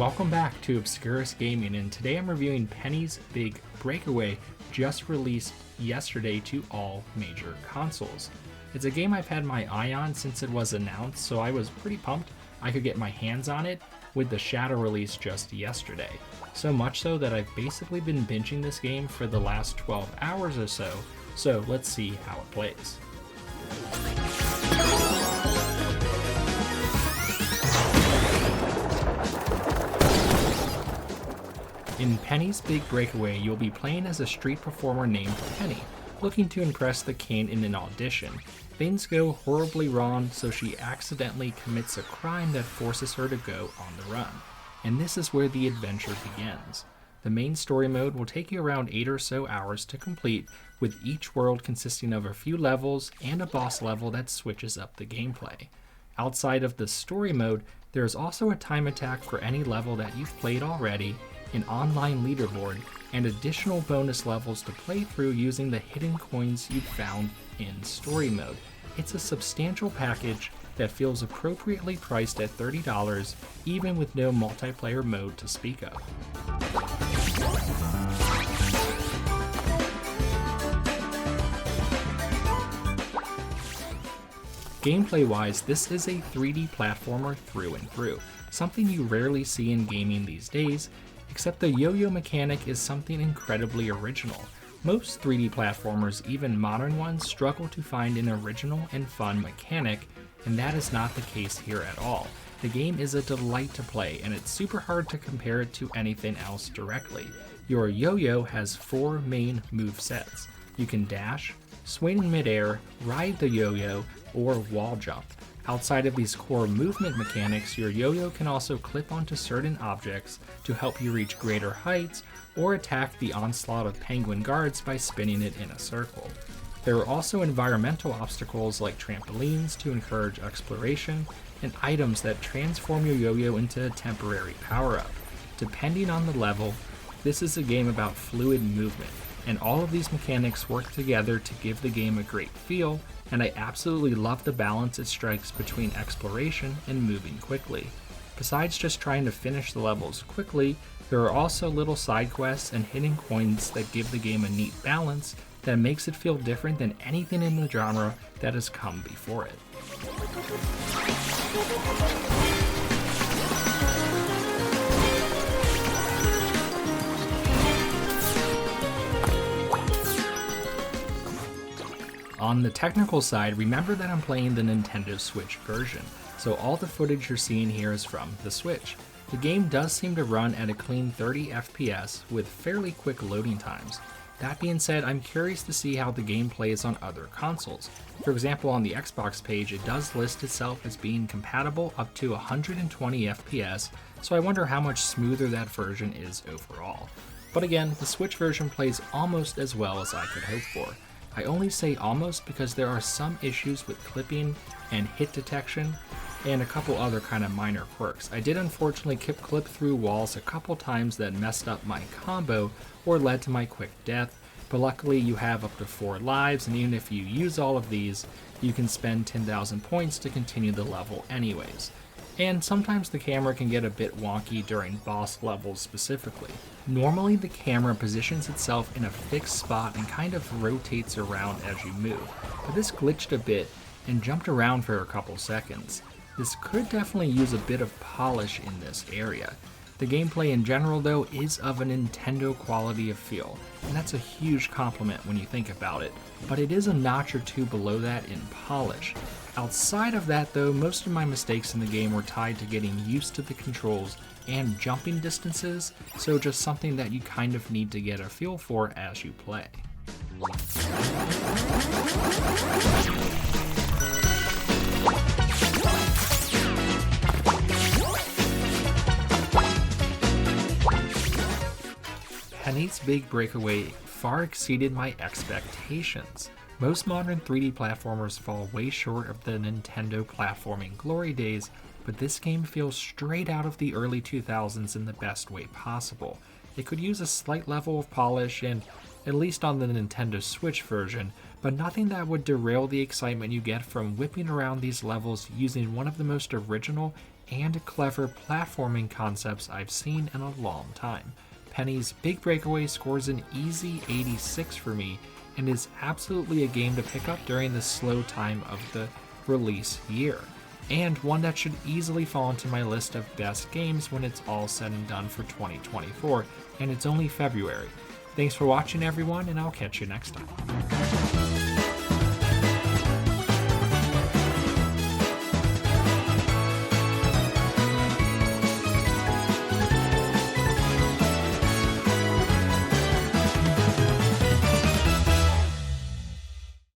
welcome back to Obscurus Gaming, and today I'm reviewing Penny's Big Breakaway, just released yesterday to all major consoles. It's a game I've had my eye on since it was announced, so I was pretty pumped I could get my hands on it with the Shadow release just yesterday. So much so that I've basically been binging this game for the last 12 hours or so let's see how it plays. In Penny's Big Breakaway, you'll be playing as a street performer named Penny, looking to impress the king in an audition. Things go horribly wrong, so she accidentally commits a crime that forces her to go on the run. And this is where the adventure begins. The main story mode will take you around 8 or so hours to complete, with each world consisting of a few levels and a boss level that switches up the gameplay. Outside of the story mode, there is also a time attack for any level that you've played already, an online leaderboard, and additional bonus levels to play through using the hidden coins you found in story mode. It's a substantial package that feels appropriately priced at $30, even with no multiplayer mode to speak of. Gameplay-wise, this is a 3D platformer through and through, something you rarely see in gaming these days, except the yo-yo mechanic is something incredibly original. Most 3D platformers, even modern ones, struggle to find an original and fun mechanic, and that is not the case here at all. The game is a delight to play, and it's super hard to compare it to anything else directly. Your yo-yo has 4 main move sets. You can dash, swing in midair, ride the yo-yo, or wall jump. Outside of these core movement mechanics, your yo-yo can also clip onto certain objects to help you reach greater heights or attack the onslaught of penguin guards by spinning it in a circle. There are also environmental obstacles like trampolines to encourage exploration and items that transform your yo-yo into a temporary power-up. Depending on the level, this is a game about fluid movement, and all of these mechanics work together to give the game a great feel, and I absolutely love the balance it strikes between exploration and moving quickly. Besides just trying to finish the levels quickly, there are also little side quests and hidden coins that give the game a neat balance that makes it feel different than anything in the genre that has come before it. On the technical side, remember that I'm playing the Nintendo Switch version, so all the footage you're seeing here is from the Switch. The game does seem to run at a clean 30 FPS with fairly quick loading times. That being said, I'm curious to see how the game plays on other consoles. For example, on the Xbox page, it does list itself as being compatible up to 120 FPS, so I wonder how much smoother that version is overall. But again, the Switch version plays almost as well as I could hope for. I only say almost because there are some issues with clipping and hit detection, and a couple other kind of minor quirks. I did unfortunately clip through walls a couple times that messed up my combo or led to my quick death, but luckily you have up to 4 lives, and even if you use all of these, you can spend 10,000 points to continue the level anyways. And sometimes the camera can get a bit wonky during boss levels specifically. Normally the camera positions itself in a fixed spot and kind of rotates around as you move, but this glitched a bit and jumped around for a couple seconds. This could definitely use a bit of polish in this area. The gameplay in general though is of a Nintendo quality of feel, and that's a huge compliment when you think about it, but it is a notch or two below that in polish. Outside of that though, most of my mistakes in the game were tied to getting used to the controls and jumping distances, so just something that you kind of need to get a feel for as you play. Penny's Big Breakaway far exceeded my expectations. Most modern 3D platformers fall way short of the Nintendo platforming glory days, but this game feels straight out of the early 2000s in the best way possible. It could use a slight level of polish, and at least on the Nintendo Switch version, but nothing that would derail the excitement you get from whipping around these levels using one of the most original and clever platforming concepts I've seen in a long time. Penny's Big Breakaway scores an easy 86 for me and is absolutely a game to pick up during the slow time of the release year, and one that should easily fall into my list of best games when it's all said and done for 2024, and it's only February. Thanks for watching everyone, and I'll catch you next time.